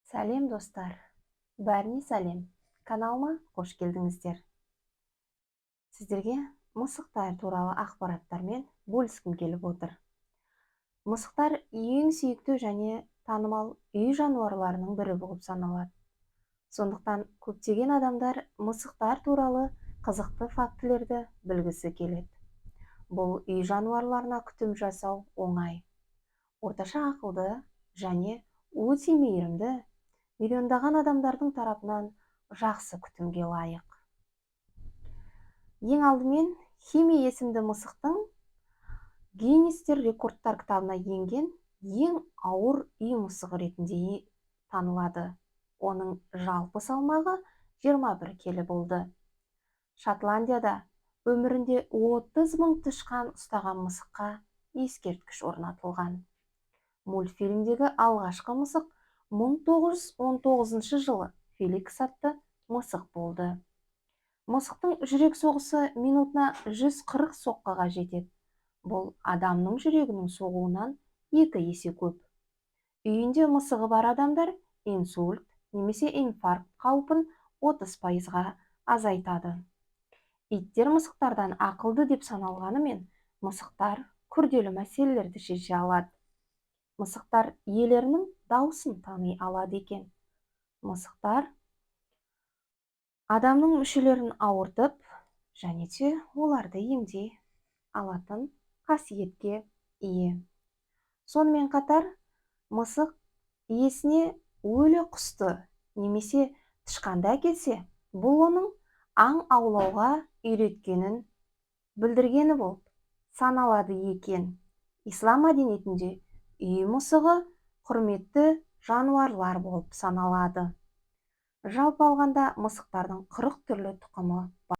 Сәлем достар, бәріне сәлем, каналыма қош келдіңіздер. Сіздерге мысықтар туралы ақпараттармен бөліскім келіп отыр. Мысықтар ең сүйікті және танымал үй жануарларының бірі болып саналады. Сондықтан көптеген адамдар мысықтар туралы қызықты фактілерді білгісі келеді. Бұл үй жануарларына күтім жасау оңай. Орташа ақылды және өте мейірімді, миллиондаған адамдардың тарапынан жақсы күтімге лайық. Ең алдымен Хими есімді мысықтың Гиннестер рекордтар кітабына енген ең ауыр үй мысығы ретінде танылады. Оның жалпы салмағы 21 келі болды. Шотландияда өмірінде 30 000 тышқан ұстаған мысыққа ескерткіш орнатылған. Мультфильмдегі алғашқы мысық 1919 жылы Феликс атты мысық болды. Мысықтың жүрек соғысы минутына 140 соққыға жетеді. Бұл адамның жүрегінің соғуынан 2 есе көп. Үйінде мысығы бар адамдар инсульт немесе инфаркт қаупін 30%-ға азайтады. Иттер мысықтардан ақылды деп саналғанымен, мысықтар күрделі мәселелерді шеше алады. Мысықтар иелерінің дауысын тани алады екен. Мысықтар адамның мүшелерін ауыртып және де оларды емдей алатын қасиетке ие. Сонымен қатар, мысық иесіне өлі құсты немесе тышқанды әкелсе, бұл оның аң аулауға үйреткенін білдіргені болып саналады екен. Ислам мәдениетінде үй мысығы құрметті жануарлар болып саналады. Жалпы алғанда мысықтардың 40 түрлі тұқымы бар.